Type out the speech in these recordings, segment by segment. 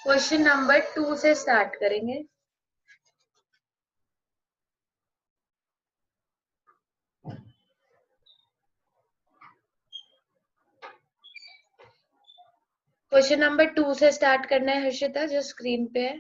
Question number 2 से start करेंगे। Question number 2 से स्टार्ट करना है हर्षिता, जो स्क्रीन पे है।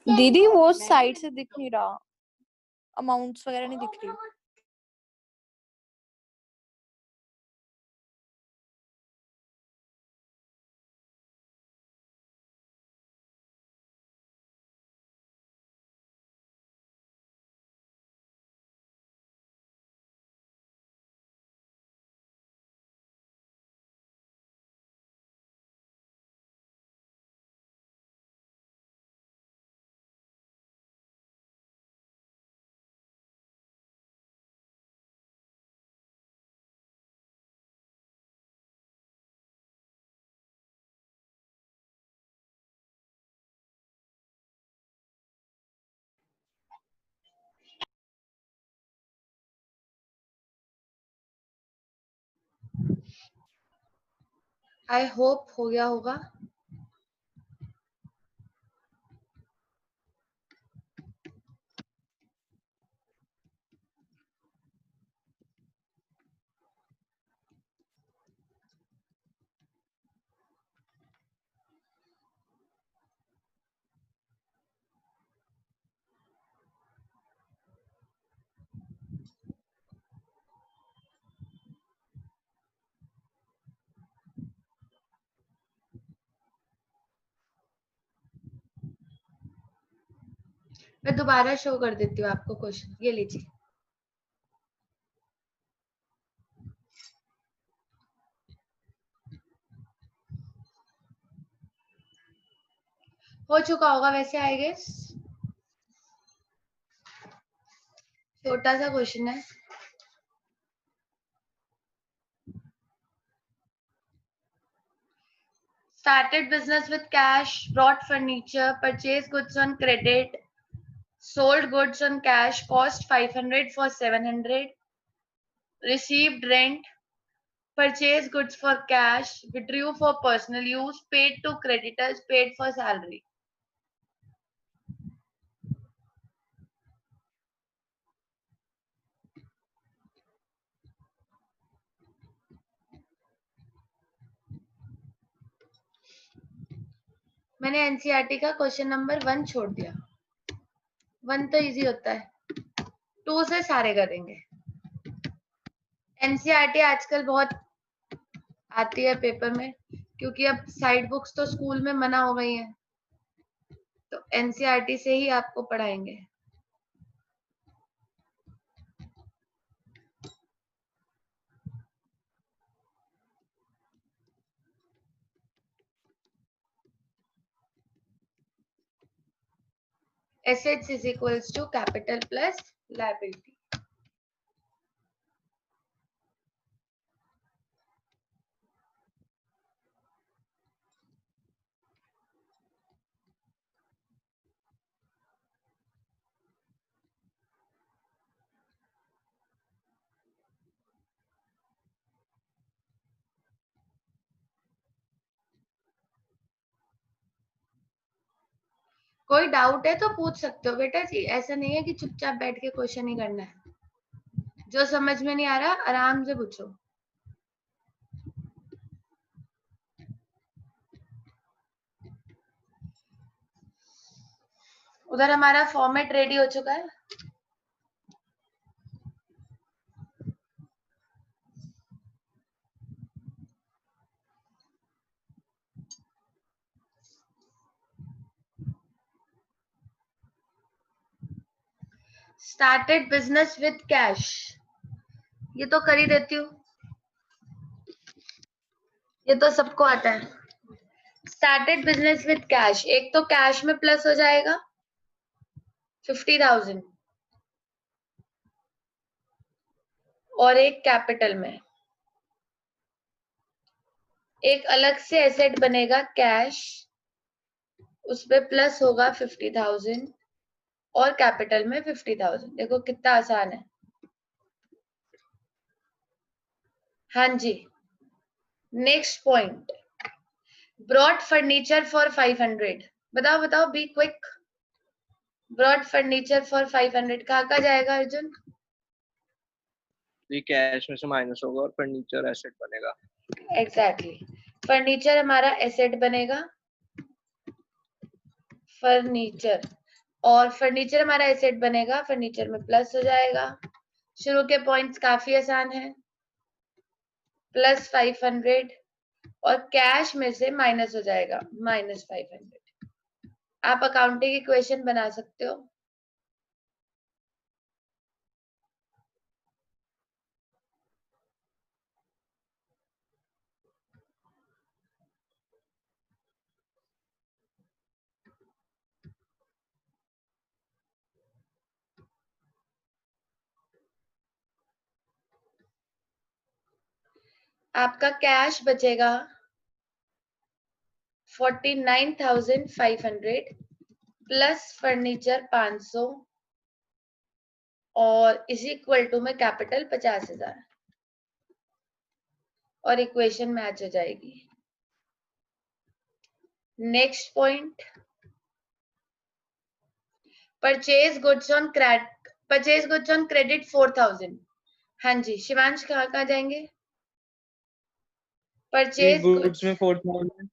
दीदी वो साइड से दिख नहीं रहा, अमाउंट्स वगैरह नहीं दिख रही। आई होप हो गया होगा। मैं दोबारा शो कर देती हूँ आपको क्वेश्चन, ये लीजिए। हो चुका होगा वैसे, आई गेस। छोटा सा क्वेश्चन है। Started business with cash, brought furniture, purchased goods on credit, sold goods on cash, cost 500 for 700, received rent, purchased goods for cash, withdrew for personal use, paid to creditors, paid for salary. मैंने NCERT का question number 1 छोड़ दिया। 1 तो easy होता है, 2 से सारे करेंगे। एनसीईआरटी आजकल बहुत आती है पेपर में, क्योंकि अब साइड बुक्स तो स्कूल में मना हो गई हैं, तो एनसीईआरटी से ही आपको पढ़ाएंगे। Assets is equals to capital plus liability. कोई डाउट है तो पूछ सकते हो बेटा जी, ऐसा नहीं है कि चुपचाप बैठ के क्वेश्चन ही करना है। जो समझ में नहीं आ रहा आराम से पूछो। उधर हमारा फॉर्मेट रेडी हो चुका है। स्टार्टेड बिजनेस विद कैश, ये तो कर ही देती हूँ, ये तो सबको आता है। स्टार्टेड बिजनेस विद कैश, एक तो कैश में प्लस हो जाएगा 50,000 और एक कैपिटल में। एक अलग से एसेट बनेगा कैश, उसपे प्लस होगा 50,000 और कैपिटल में 50,000। देखो कितना आसान है। हाँ जी। Next point, broad furniture for 500। बताओ बताओ, be quick. Broad furniture for 500 कहाँ जाएगा अर्जुन? ये कैश में से माइनस होगा और फर्नीचर एसेट बनेगा। एग्जैक्टली, फर्नीचर हमारा एसेट बनेगा, फर्नीचर, और फर्नीचर हमारा एसेट बनेगा, फर्नीचर में प्लस हो जाएगा। शुरू के पॉइंट्स काफी आसान है, प्लस 500 और कैश में से माइनस हो जाएगा माइनस 500। आप अकाउंटिंग इक्वेशन बना सकते हो। आपका कैश बचेगा 49,500 प्लस फर्नीचर 500 और इज इक्वल टू में कैपिटल 50,000 और इक्वेशन मैच हो जाएगी। Next point, purchase goods on credit 4,000। हाँ जी शिवांश, कहाँ जाएंगे? परचेज गुड्स में 4,000,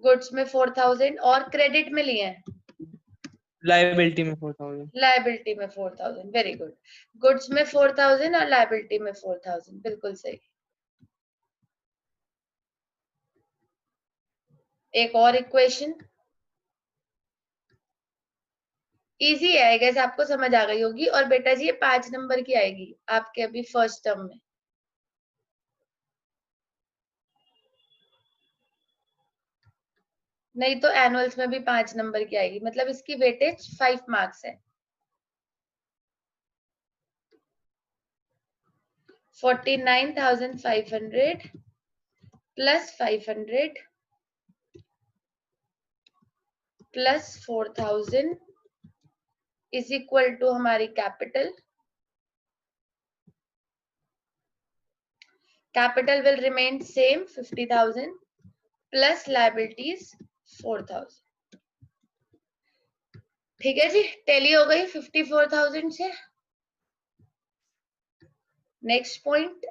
गुड्स में 4,000 और क्रेडिट में लिए हैं लायबिलिटी में 4,000। लायबिलिटी में 4,000। Very good. गुड्स में 4,000 और लायबिलिटी में 4,000, बिल्कुल सही। एक और इक्वेशन, इजी है, आई गेस आपको समझ आ गई होगी। और बेटा जी ये 5 नंबर की आएगी आपके अभी फर्स्ट टर्म में। नहीं तो एनुअल्स में भी 5 नंबर की आएगी, मतलब इसकी वेटेज 5 मार्क्स है। 49,500 plus 500 plus 4,000 is equal to हमारी capital. Capital will remain same 50,000 plus liabilities 4,000। ठीक है जी, टैली हो गई 54,000 से। Next point,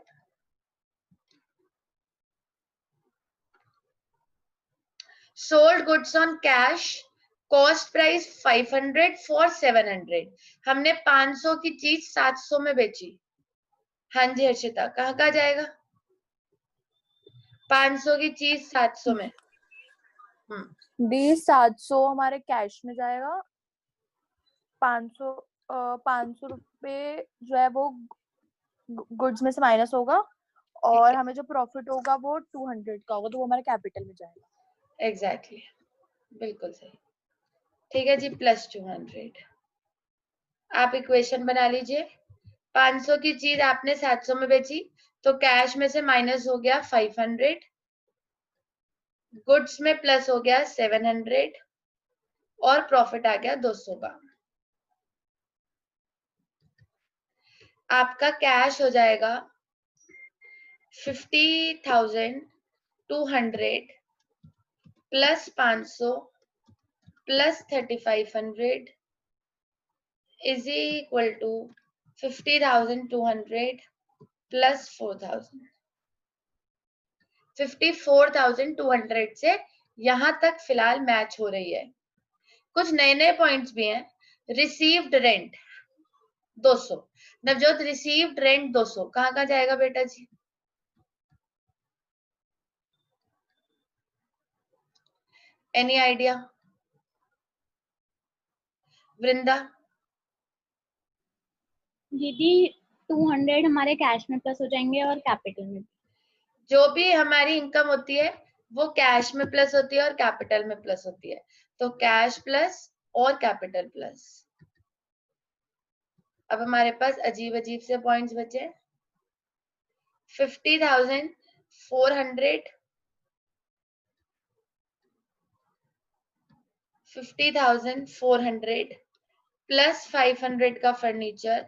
sold goods on cash, cost price 500 for 700। हमने 500 की चीज 700 में बेची। हाँ जी हर्षिता, कहाँ कहाँ जाएगा? 500 की चीज 700 में। डी 700 हमारे कैश में जाएगा, 500 रुपए जो है वो गुड्स में से माइनस होगा, और हमें जो प्रॉफिट होगा वो 200 का होगा, तो वो हमारे कैपिटल में जाएगा। एग्जैक्टली, बिल्कुल सही। ठीक है जी, प्लस 200। आप इक्वेशन बना लीजिए। 500 की चीज आपने 700 में बेची, तो कैश में से माइनस हो गया 500, गुड्स में प्लस हो गया 700 और प्रॉफिट आ गया 200 का। आपका कैश हो जाएगा 50,200 plus 500 plus 3,500 is equal to 50,200 plus 4,000। 54,200 से यहां तक फिलहाल मैच हो रही है। कुछ नए नए पॉइंट्स भी हैं। Received rent 200, Navjot received rent 200 कहाँ कहाँ जाएगा बेटा जी? Any idea? वृंदा? दीदी 200 हमारे कैश में प्लस हो जाएंगे और कैपिटल में। जो भी हमारी इनकम होती है वो कैश में प्लस होती है और कैपिटल में प्लस होती है, तो कैश प्लस और कैपिटल प्लस। अब हमारे पास अजीब अजीब से पॉइंट्स बचे। 50,400 प्लस 500 का furniture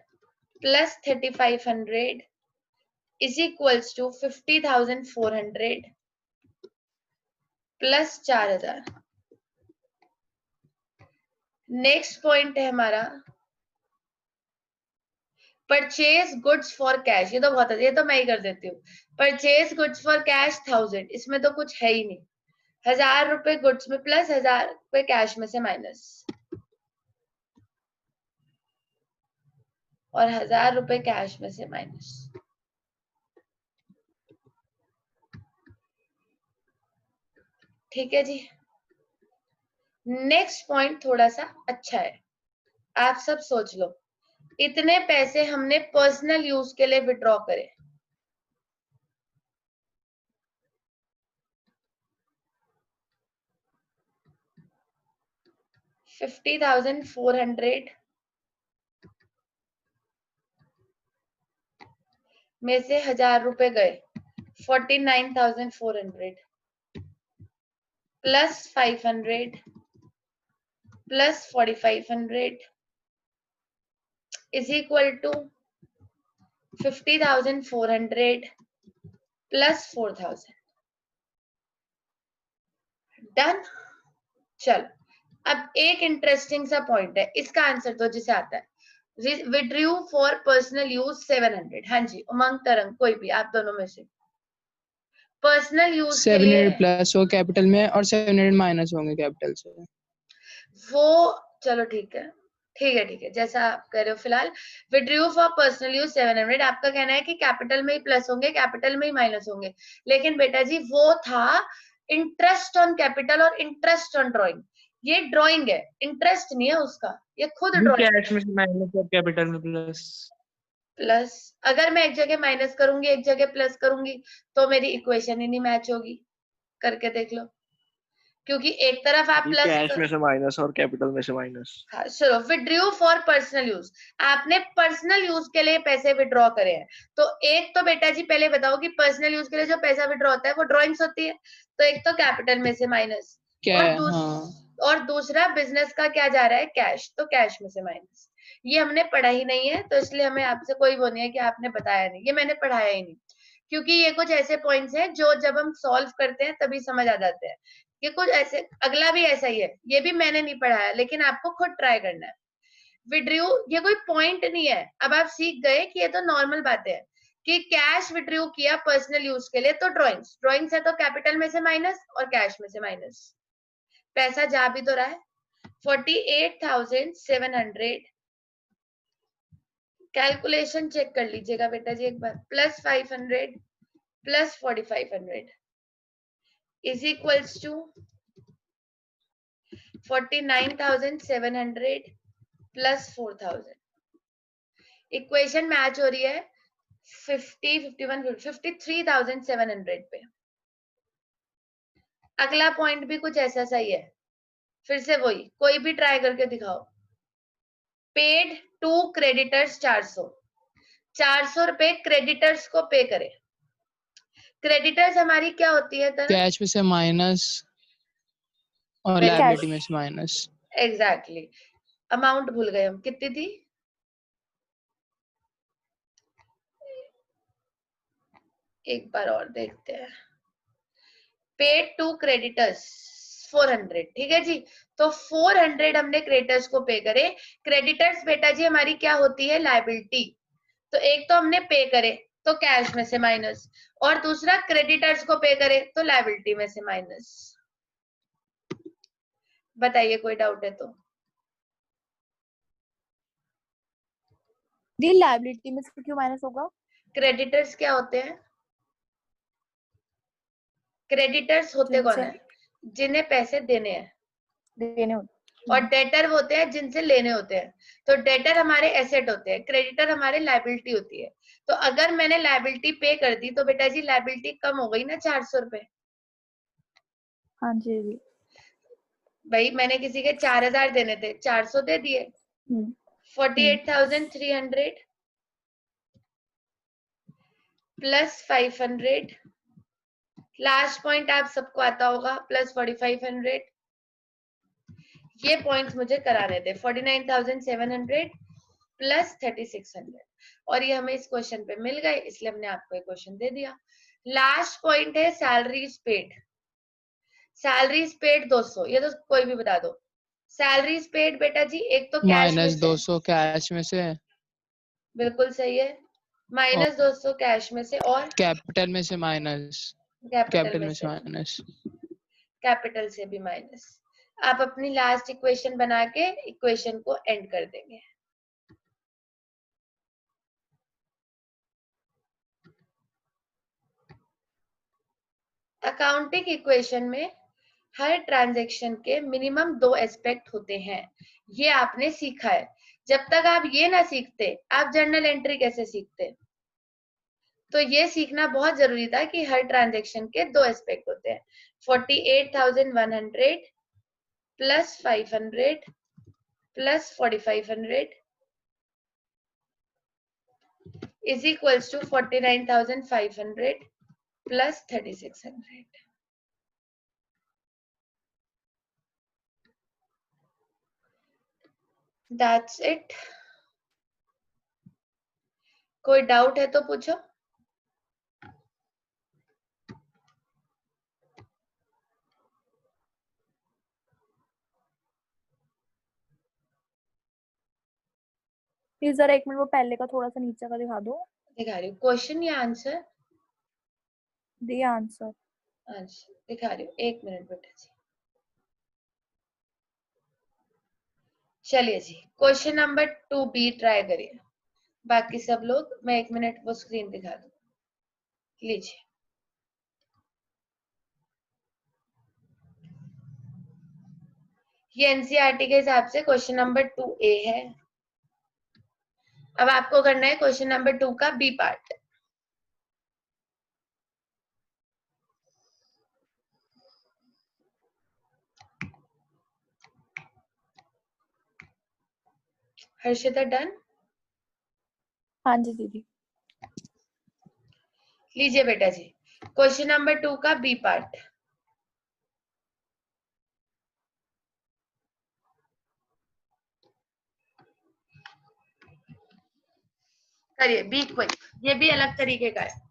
plus 3,500 is equals to 50,400 plus 4,000। Next point है हमारा परचेज गुड्स फॉर कैश। ये तो बहुत है, ये तो मैं ही कर देती हूँ। परचेज गुड्स फॉर कैश 1,000, इसमें तो कुछ है ही नहीं। 1,000 रुपए गुड्स में प्लस 1,000 रुपए कैश में से माइनस, और 1,000 रुपए कैश में से माइनस। ठीक है जी। नेक्स्ट पॉइंट थोड़ा सा अच्छा है, आप सब सोच लो। इतने पैसे हमने पर्सनल यूज के लिए विड्रॉ करे। $50,400 में से 1,000 रुपए गए, 49,400 plus 500 plus 4,500 is equal to 50,400 plus 4,000। Done. चलो, अब एक इंटरेस्टिंग सा पॉइंट है, इसका आंसर तो जिसे आता है। Withdrew for personal use 700। हाँ जी उमंग तरंग, कोई भी आप दोनों में से। पर्सनल यूज के लिए 700 प्लस हो कैपिटल में और 700 माइनस होंगे कैपिटल से। वो चलो ठीक है, ठीक है, ठीक है, जैसा आप कह रहे हो। फिलहाल विड्रू फॉर पर्सनल यूज 700, आपका कहना है कि कैपिटल में ही प्लस होंगे कैपिटल में ही माइनस होंगे, लेकिन बेटा जी वो था इंटरेस्ट ऑन कैपिटल और इंटरेस्ट ऑन ड्रॉइंग। ये ड्राइंग है, इंटरेस्ट नहीं है उसका, ये खुद भी ड्राइंग। कैश में से माइनस और कैपिटल में प्लस। प्लस अगर मैं एक जगह माइनस करूंगी एक जगह प्लस करूंगी तो मेरी इक्वेशन ही नहीं मैच होगी, करके देख लो, क्योंकि एक तरफ आप भी प्लस कैश में से माइनस और कैपिटल में से माइनस। हाँ चलो, विड्रॉ फॉर पर्सनल यूज, आपने पर्सनल यूज के लिए पैसे विड्रॉ करे हैं, तो एक तो बेटा जी पहले बताओ कि पर्सनल यूज के लिए जो पैसा विड्रॉ होता है वो ड्रॉइंग्स होती है, तो एक तो कैपिटल में से माइनस, क्या और है? हाँ और दूसरा बिजनेस का क्या जा रहा है, कैश, तो कैश में से माइनस। ये हमने पढ़ा ही नहीं है, तो इसलिए हमें आपसे कोई वो नहीं है कि आपने बताया नहीं, ये मैंने पढ़ाया ही नहीं, क्योंकि ये कुछ ऐसे पॉइंट्स हैं जो जब हम सॉल्व करते हैं तभी समझ आ जाते हैं। ये कुछ ऐसे, अगला भी ऐसा ही है, ये भी मैंने नहीं पढ़ाया, लेकिन आपको खुद ट्राई करना है। विड्रॉ ये कोई पॉइंट नहीं है, अब आप सीख गए कि ये तो नॉर्मल बातें है कि कैश विड्रॉ किया पर्सनल यूज के लिए, तो ड्रॉइंग्स, ड्रॉइंग्स है तो कैपिटल में से माइनस और कैश में से माइनस, पैसा जा भी तो रहा है। 48,700, कैलकुलेशन चेक कर लीजिएगा बेटा जी एक बार, plus 500 plus 4500 is equals to 49,700 plus 4,000। Equation match हो रही है 53,700 पे। अगला पॉइंट भी कुछ ऐसा सही है, फिर से वही, कोई भी ट्राई करके दिखाओ। पेड टू क्रेडिटर्स 400 रुपए क्रेडिटर्स को पे करे। क्रेडिटर्स हमारी क्या होती है तनु? कैश में से माइनस और Very लायबिलिटी good. में से माइनस। एग्जैक्टली, अमाउंट भूल गए हम, कितनी थी? एक बार और देखते हैं। पेड टू क्रेडिटर्स 400, ठीक है जी, तो 400 हमने क्रेडिटर्स को पे करे। क्रेडिटर्स बेटा जी हमारी क्या होती है, लायबिलिटी, तो एक तो हमने पे करे तो कैश में से माइनस, और दूसरा क्रेडिटर्स को पे करे तो लायबिलिटी में से माइनस। बताइए कोई डाउट है तो। दी लायबिलिटी में से क्यों माइनस होगा? क्रेडिटर्स क्या होते हैं? क्रेडिटर्स होते कौन जिनसे है? जिन्हें पैसे देने हैं, देने होते। और डेटर वो होते हैं जिनसे लेने होते हैं। तो डेटर हमारे एसेट होते हैं, क्रेडिटर हमारे लायबिलिटी होती है। तो अगर मैंने लायबिलिटी पे कर दी तो बेटा जी लायबिलिटी कम हो गई ना 400 रुपए। हाँ जी जी। भाई मैंने किसी के 4,000 देने थे, 400 दे दिए, 48,300 प्लस 500, लास्ट पॉइंट आप सबको आता होगा, प्लस 4,500। ये पॉइंट्स मुझे कराने थे, 49,700 प्लस 3,600, और ये हमें इस क्वेश्चन पे मिल गए, इसलिए हमने आपको एक क्वेश्चन दे दिया। लास्ट पॉइंट है सैलरीज पेड। सैलरीज पेड 200, ये तो कोई भी बता दो। सैलरीज पेड बेटा जी एक तो कैश में माइनस से, 200 कैश में से बिल्कुल सही है, और माइनस 200 कैश में से, और कैपिटल में से माइनस। कैपिटल कैपिटल में में से से, माइनस। कैपिटल से भी माइनस। आप अपनी लास्ट इक्वेशन बना के इक्वेशन को एंड कर देंगे। अकाउंटिंग इक्वेशन में हर ट्रांजैक्शन के मिनिमम 2 एस्पेक्ट होते हैं, ये आपने सीखा है। जब तक आप ये ना सीखते आप जर्नल एंट्री कैसे सीखते? तो ये सीखना बहुत जरूरी था कि हर ट्रांजैक्शन के 2 एस्पेक्ट होते हैं। 48,100 plus 500 plus 4,500 is equals to 49,500 plus 3,600. That's it. कोई डाउट है तो पूछो। प्लीज जरा 1 मिनट वो पहले का थोड़ा सा नीचे का दिखा दो। दिखा रही हूँ क्वेश्चन या आंसर? The answer. अच्छा दिखा रही हूँ, 1 मिनट बेटा जी। चलिए जी, क्वेश्चन नंबर 2B ट्राई करिए। बाकी सब लोग, मैं 1 मिनट वो स्क्रीन दिखा दूँ, लीजिए। ये एनसीईआरटी के हिसाब से क्वेश्चन नंबर 2A है। अब आपको करना है क्वेश्चन नंबर 2 का बी पार्ट। हर्षिता डन? हाँ जी दीदी। लीजिए बेटा जी, क्वेश्चन नंबर 2 का बी पार्ट। करिए, बी क्विक, ये भी अलग तरीके का है।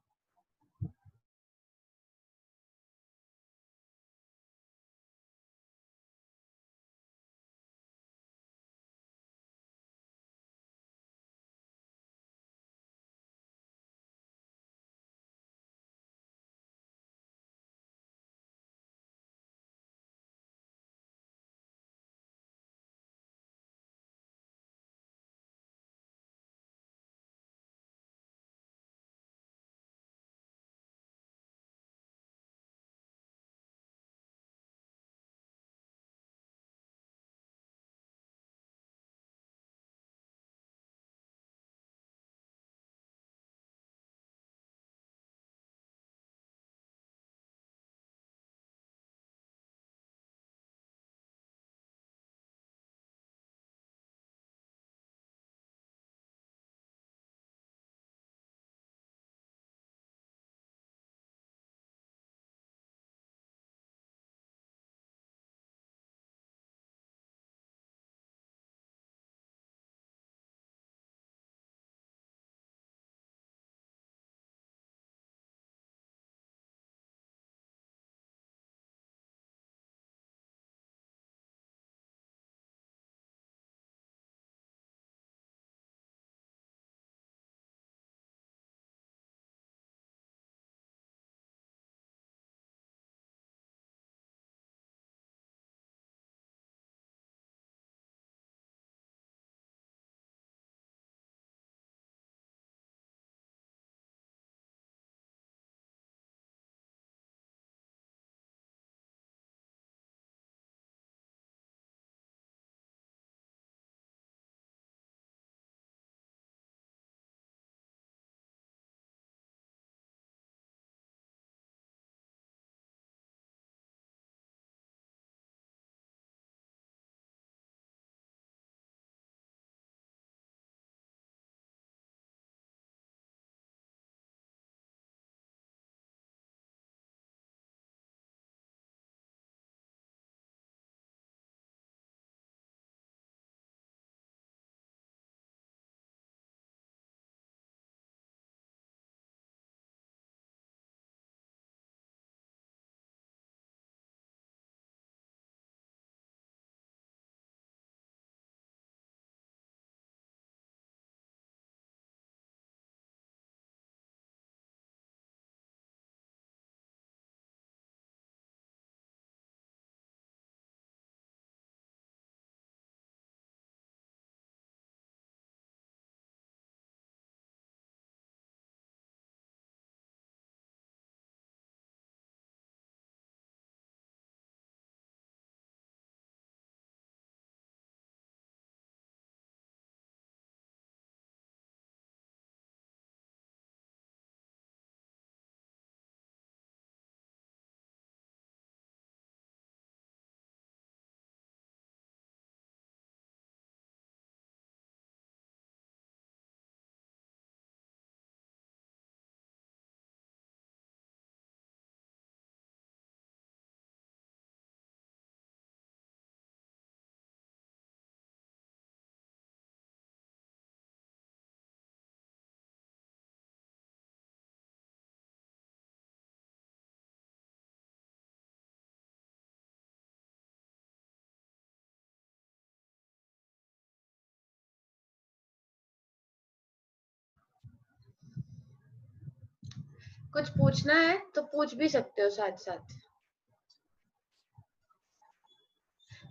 कुछ पूछना है तो पूछ भी सकते हो साथ साथ।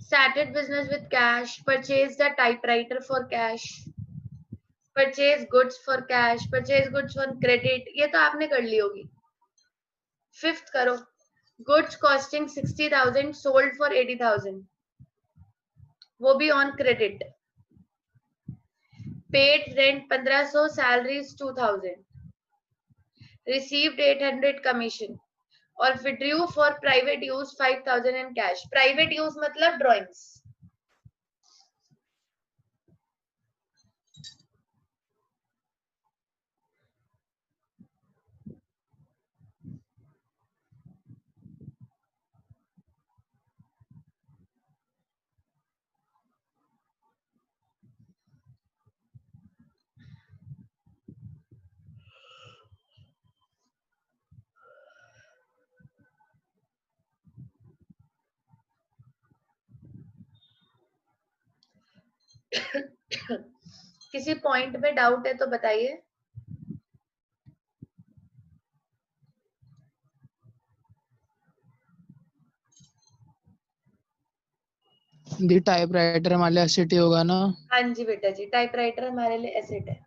Started business with cash, purchased a typewriter for cash, purchase goods for cash, purchase goods on credit, ये तो आपने कर ली होगी। फिफ्थ करो, goods costing 60,000 sold for 80,000, वो भी on credit. Paid rent 1500, salaries 2000, received 800 commission, और withdrew for private use 5000 in cash. Private use मतलब ड्राइंग्स। किसी पॉइंट में डाउट है तो बताइए। दी टाइपराइटर हमारे लिए एसेट ही होगा ना। हाँ जी बेटा जी, टाइपराइटर हमारे लिए एसेट है।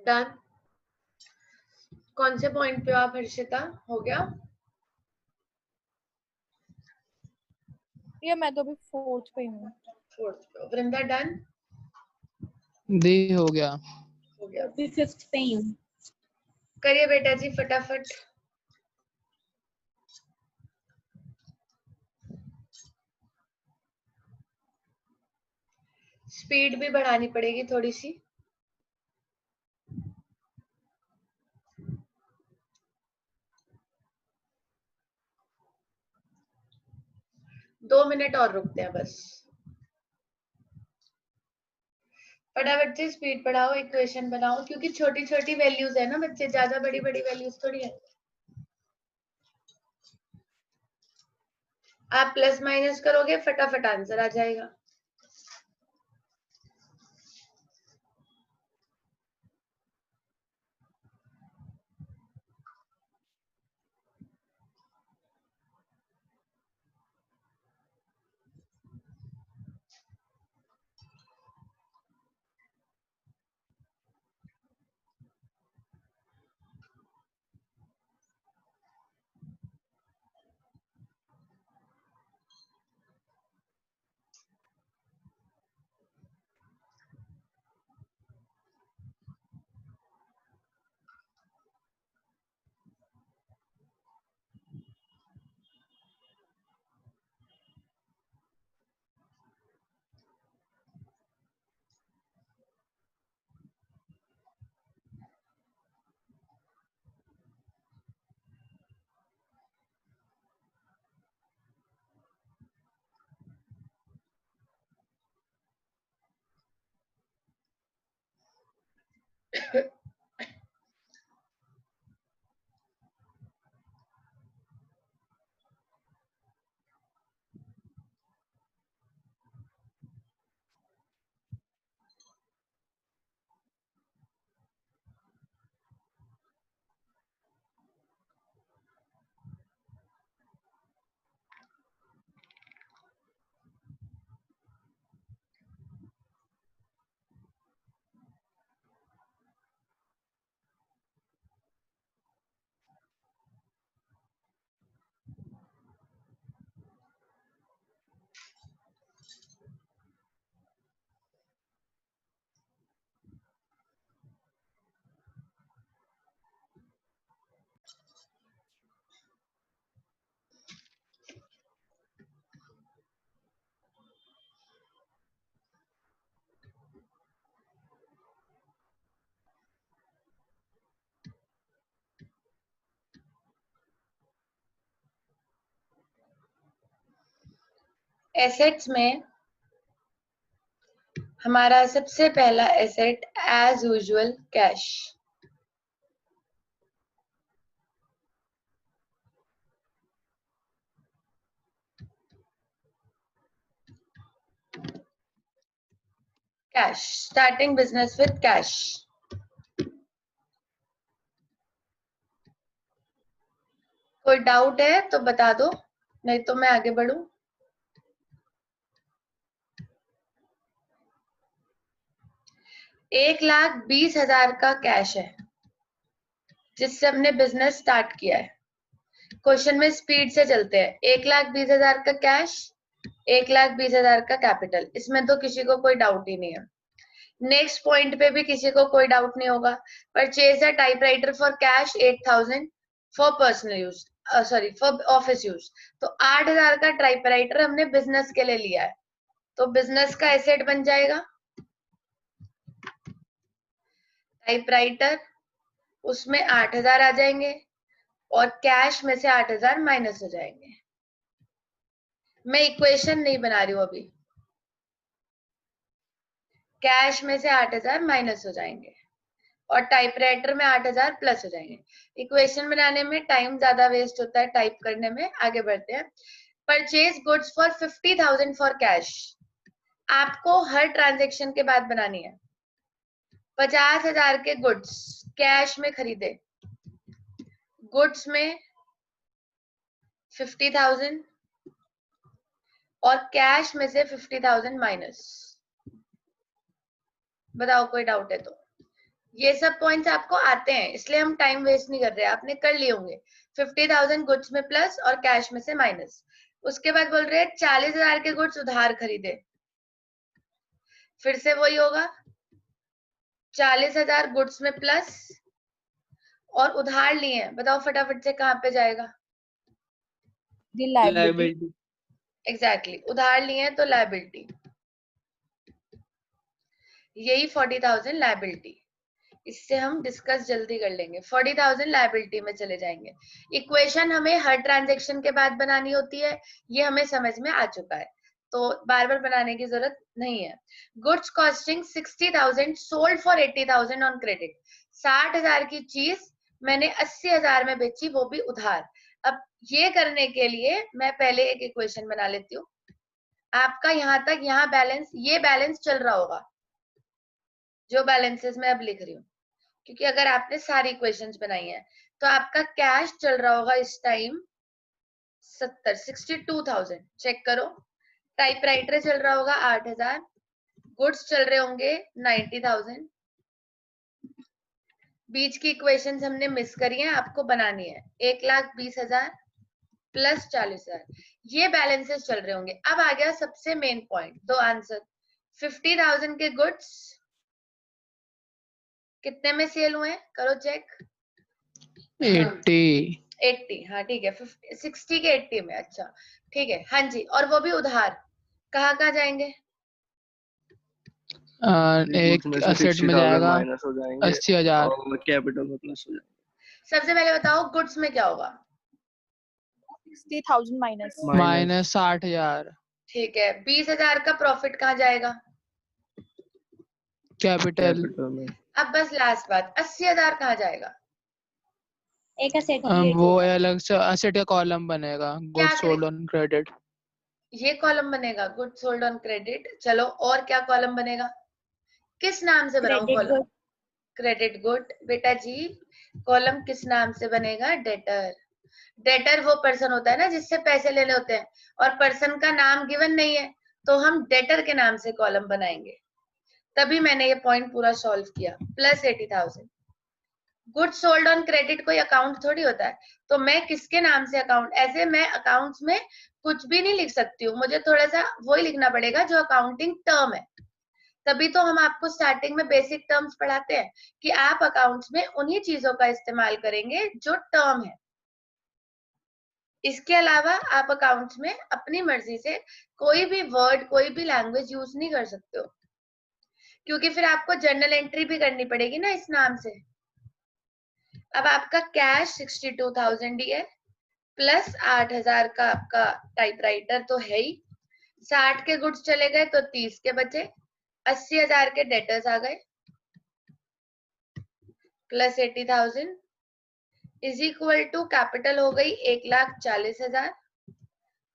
डन। कौन से पॉइंट पे हो आप हर्षिता? हो गया? ये मैं तो अभी 4th पे हूँ। फोर्थ पे हो। वृंदा डन? दी हो गया। हो गया। अभी 5th पे ही हूँ। करिए बेटा जी फटाफट। स्पीड भी बढ़ानी पड़ेगी थोड़ी सी। दो मिनट और रुकते हैं बस। फटाफट से स्पीड बढ़ाओ, इक्वेशन बनाओ, क्योंकि छोटी छोटी वैल्यूज है ना बच्चे, ज्यादा बड़ी बड़ी वैल्यूज थोड़ी है। आप प्लस माइनस करोगे फटाफट आंसर आ जाएगा। एसेट्स में हमारा सबसे पहला asset as usual cash. Cash, starting business with cash. कोई डाउट है तो बता दो, नहीं तो मैं आगे बढ़ूं। एक लाख 20,000 का कैश है जिससे हमने बिजनेस स्टार्ट किया है। क्वेश्चन में स्पीड से चलते हैं। 1,20,000 का कैश, 1,20,000 का कैपिटल, इसमें तो किसी को कोई डाउट ही नहीं है। नेक्स्ट पॉइंट पे भी किसी को कोई डाउट नहीं होगा। Purchase a typewriter for cash 8,000 for personal use, sorry for office use. तो 8,000 का टाइपराइटर हमने बिजनेस के लिए लिया है, तो बिजनेस का एसेट बन जाएगा टाइपराइटर, उसमें 8,000 आ जाएंगे और कैश में से 8,000 माइनस हो जाएंगे। मैं इक्वेशन नहीं बना रही हूं अभी। कैश में से 8,000 माइनस हो जाएंगे और टाइपराइटर में 8,000 प्लस हो जाएंगे। इक्वेशन बनाने में टाइम ज्यादा वेस्ट होता है, टाइप करने में। आगे बढ़ते हैं। Purchase goods for 50,000 for cash. आपको हर ट्रांजेक्शन के बाद बनानी है। 50,000 के गुड्स कैश में खरीदे, गुड्स में 50,000 और कैश में से 50,000 माइनस। बताओ कोई डाउट है तो। ये सब पॉइंट्स आपको आते हैं, इसलिए हम टाइम वेस्ट नहीं कर रहे, आपने कर लिए होंगे। 50,000 गुड्स में प्लस और कैश में से माइनस। उसके बाद बोल रहे हैं 40,000 के गुड्स उधार खरीदे, फिर से वही होगा। 40,000 गुड्स में प्लस और उधार लिए हैं, बताओ फटाफट से कहाँ पे जाएगा। लायबिलिटी। एग्जैक्टली, उधार लिए हैं तो लायबिलिटी, यही 40,000 लायबिलिटी। इससे हम डिस्कस जल्दी कर लेंगे। 40,000 लायबिलिटी में चले जाएंगे। इक्वेशन हमें हर ट्रांजेक्शन के बाद बनानी होती है, ये हमें समझ में आ चुका है। तो बार बार बनाने की जरूरत नहीं है। Goods costing 60,000 sold for 80,000 on credit. 60,000 की चीज मैंने 80,000 में बेची, वो भी उधार। अब ये करने के लिए मैं पहले एक इक्वेशन बना लेती हूँ। आपका यहाँ तक यहाँ बैलेंस, ये बैलेंस चल रहा होगा जो बैलेंसेस मैं अब लिख रही हूँ, क्योंकि अगर आपने सारी इक्वेशंस बनाई है तो आपका कैश चल रहा होगा इस टाइम 62,000। चेक करो। टाइपराइटर चल रहा होगा 8,000। गुड्स चल रहे होंगे 90,000। बीच की इक्वेशंस हमने मिस करी है, आपको बनानी है। 1,20,000 प्लस 40,000, ये बैलेंसेस चल रहे होंगे। अब आ गया सबसे मेन पॉइंट, दो आंसर। 50,000 के गुड्स कितने में सेल हुए, करो चेक। 80 हाँ ठीक है, 60 के 80 में। अच्छा ठीक है, हाँ जी। और वो भी उधार। कहाँ कहाँ जाएंगे? एक उसमें से असेट में 60,000 जाएगा माइनस हो जाएंगे 80,000। और कैपिटल में प्लस हो जाएंगे। सबसे पहले बताओ गुड्स में क्या होगा? 60,000 माइनस माइनस 60,000 ठीक है। 20,000 का प्रॉफिट कहाँ जाएगा? कैपिटल। कैपिटल में अब बस लास्ट बात, 80,000 कहाँ जाएगा? एक असेट क्रिएट वो होगा। अलग से असेट का कॉलम बनेगा, क्या गुड्स सोल्ड ऑन क्रेडिट। ये कॉलम बनेगा गुड सोल्ड ऑन क्रेडिट। चलो और क्या कॉलम बनेगा? किस नाम से बनाऊं credit column? Good. Credit good. बेटा जी कॉलम किस नाम से बनेगा? डेटर। डेटर वो पर्सन होता है ना जिससे पैसे लेने होते हैं, और पर्सन का नाम गिवन नहीं है, तो हम डेटर के नाम से कॉलम बनाएंगे। तभी मैंने ये पॉइंट पूरा सॉल्व किया। Plus 80,000। Goods sold on credit कोई अकाउंट थोड़ी होता है, तो मैं किसके नाम से अकाउंट, ऐसे मैं अकाउंट्स में कुछ भी नहीं लिख सकती हूँ, मुझे थोड़ा सा वही लिखना पड़ेगा जो अकाउंटिंग टर्म है। तभी तो हम आपको स्टार्टिंग में बेसिक टर्म्स पढ़ाते हैं कि आप अकाउंट्स में उन्हीं चीजों का इस्तेमाल करेंगे जो टर्म है। इसके अलावा आप अकाउंट्स में अपनी मर्जी से कोई भी वर्ड, कोई भी लैंग्वेज यूज नहीं कर सकते हो, क्योंकि फिर आपको जर्नल एंट्री भी करनी पड़ेगी ना इस नाम से। अब आपका कैश 62,000 ही है, प्लस 8,000 का आपका टाइपराइटर तो है ही। 60 के गुड्स चले गए तो 30 के बचे। 80,000 के डेटर्स आ गए, plus 80,000 is equal to capital हो गई 1,40,000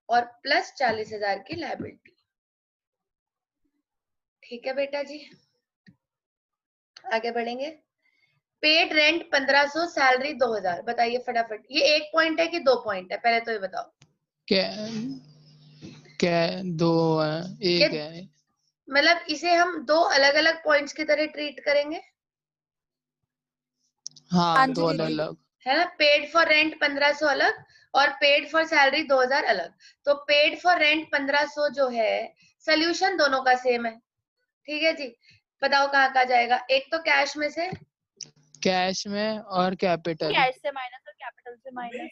और प्लस 40,000 की लायबिलिटी। ठीक है बेटा जी, आगे बढ़ेंगे। Paid rent 1,500, salary 2,000। बताइए फटाफट, ये एक पॉइंट है कि दो पॉइंट है, पहले तो ये बताओ। क्या क्या दो है, एक ये है। मतलब इसे हम दो अलग अलग पॉइंट्स की तरह ट्रीट करेंगे, हाँ, हाँ दो जी अलग दीदी। अलग। है ना। पेड फॉर रेंट 1,500 अलग और पेड फॉर सैलरी 2,000 अलग। तो पेड फॉर रेंट 1,500 जो है, सोल्यूशन दोनों का सेम है। ठीक है जी, बताओ कहाँ कहाँ जाएगा? एक तो कैश में से, कैश में और कैपिटल। कैश से माइनस और कैपिटल से माइनस।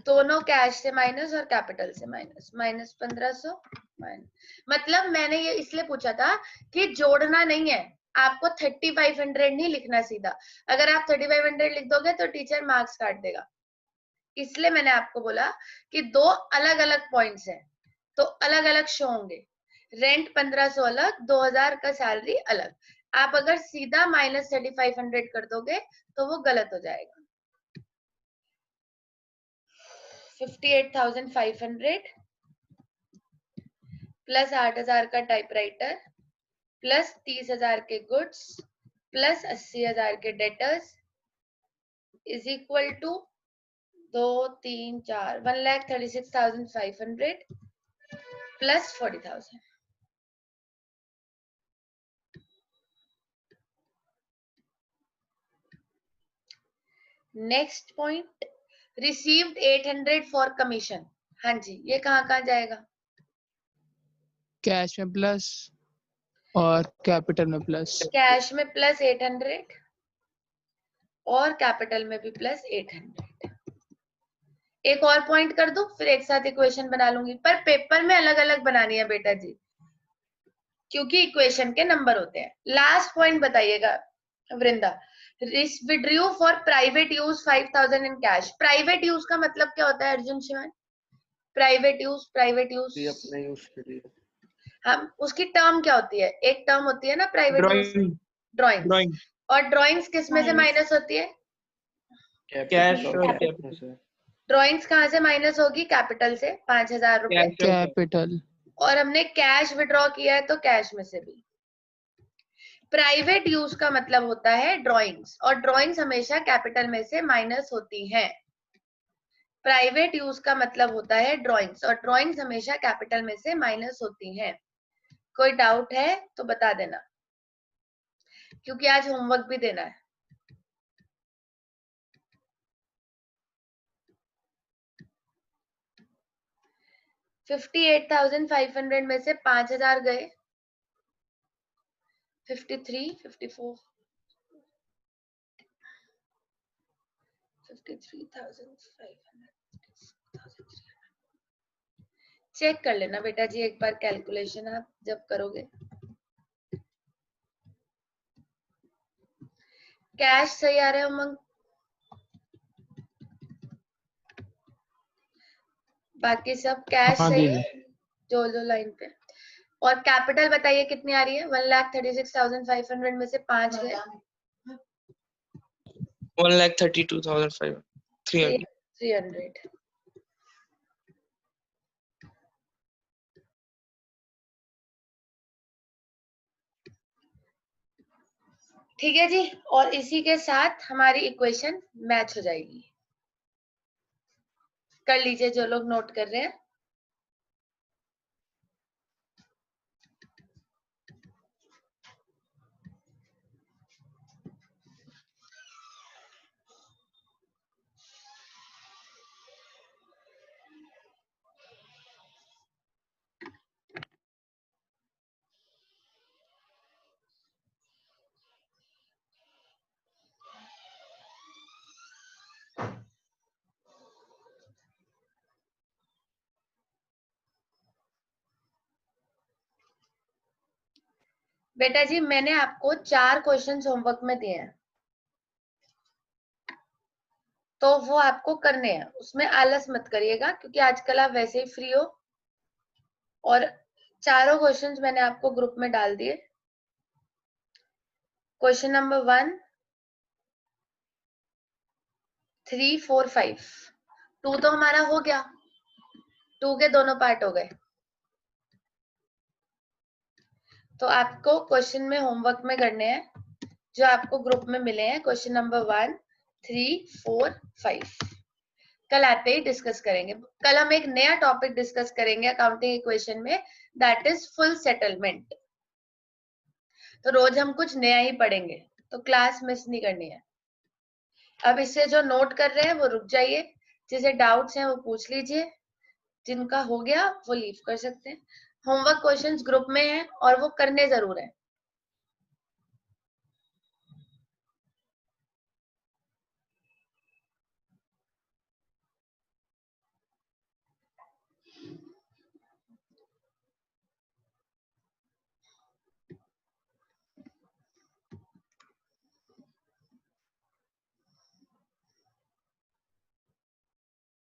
दोनों कैश से माइनस और कैपिटल से माइनस। माइनस 1,500 माइनस, मतलब मैंने ये इसलिए पूछा था कि जोड़ना नहीं है आपको, 3,500 नहीं लिखना सीधा। अगर आप 3,500 लिख दोगे तो टीचर मार्क्स काट देगा, इसलिए मैंने आपको बोला कि दो अलग अलग पॉइंट्स हैं तो अलग अलग शो होंगे। रेंट 1,500 अलग, 2,000 का सैलरी अलग। आप अगर सीधा माइनस 3,500 कर दोगे तो वो गलत हो जाएगा। 58,500 प्लस 8,000 का टाइपराइटर प्लस 30,000 के गुड्स प्लस 80,000 के debtors is equal to 2 3 4 1,36,500 plus 40,000। Next point, received 800 for commission. हाँ जी, ये कहाँ कहाँ जाएगा? कैश में प्लस और कैपिटल में प्लस। कैश में प्लस 800 और कैपिटल में भी प्लस 800। एक और पॉइंट कर दूं, फिर एक साथ इक्वेशन बना लूंगी, पर पेपर में अलग अलग बनानी है बेटा जी, क्योंकि इक्वेशन के नंबर होते हैं। लास्ट पॉइंट बताइएगा Vrinda. Withdrew for private use 5,000 in cash. Private use का मतलब क्या होता है Arjun Shivan? Private use, private use ये अपने यूज के लिए हम उसकी टर्म क्या होती है? एक टर्म होती है ना प्राइवेट ड्राइंग ड्राइंग्स, ड्राइंग और ड्राइंग्स किस में से Minus. माइनस होती है? कैश और Capital. ड्राइंग्स कहाँ से माइनस होगी? कैपिटल से, 5,000 रुपए। कैपिटल। और हमने कैश विड्रॉ किया है तो कैश में से भी। प्राइवेट यूज का मतलब होता है ड्राइंग्स, और ड्राइंग्स हमेशा कैपिटल में से माइनस होती हैं। प्राइवेट यूज का मतलब होता है ड्राइंग्स, और ड्राइंग्स हमेशा कैपिटल में से माइनस होती हैं। कोई डाउट है तो बता देना, क्योंकि आज होमवर्क भी देना है। $58,500 में से 5,000 गए, 53, 54, 53,500। चेक कर लेना बेटा जी एक बार कैलकुलेशन आप जब करोगे। कैश सही आ रहा है उमंग? बाकी सब कैश हाँ सही जी। है जो लाइन पे। और कैपिटल बताइए कितनी आ रही है? 1,36,500 में से 5 गए, 1,32,500 300। 300। ठीक है जी, और इसी के साथ हमारी इक्वेशन मैच हो जाएगी। कर लीजिए जो लोग नोट कर रहे हैं। बेटा जी मैंने आपको 4 क्वेश्चंस होमवर्क में दिए हैं, तो वो आपको करने हैं। उसमें आलस मत करिएगा, क्योंकि आजकल आप वैसे ही फ्री हो। और चारों क्वेश्चंस मैंने आपको ग्रुप में डाल दिए। Question number 1, 3, 4, 5। 2 तो हमारा हो गया, 2 के दोनों पार्ट हो गए। तो आपको क्वेश्चन में होमवर्क में करने हैं जो आपको ग्रुप में मिले हैं। क्वेश्चन नंबर 1, 3, 4, 5 कल आते ही डिस्कस करेंगे। कल हम एक नया टॉपिक डिस्कस करेंगे अकाउंटिंग इक्वेशन में, दैट इज फुल सेटलमेंट। तो रोज हम कुछ नया ही पढ़ेंगे, तो क्लास मिस नहीं करनी है। अब इससे जो नोट कर रहे हैं वो रुक जाइए, जिसे डाउट्स हैं वो पूछ लीजिए, जिनका हो गया वो लीव कर सकते हैं। होमवर्क क्वेश्चंस ग्रुप में हैं और वो करने जरूर है।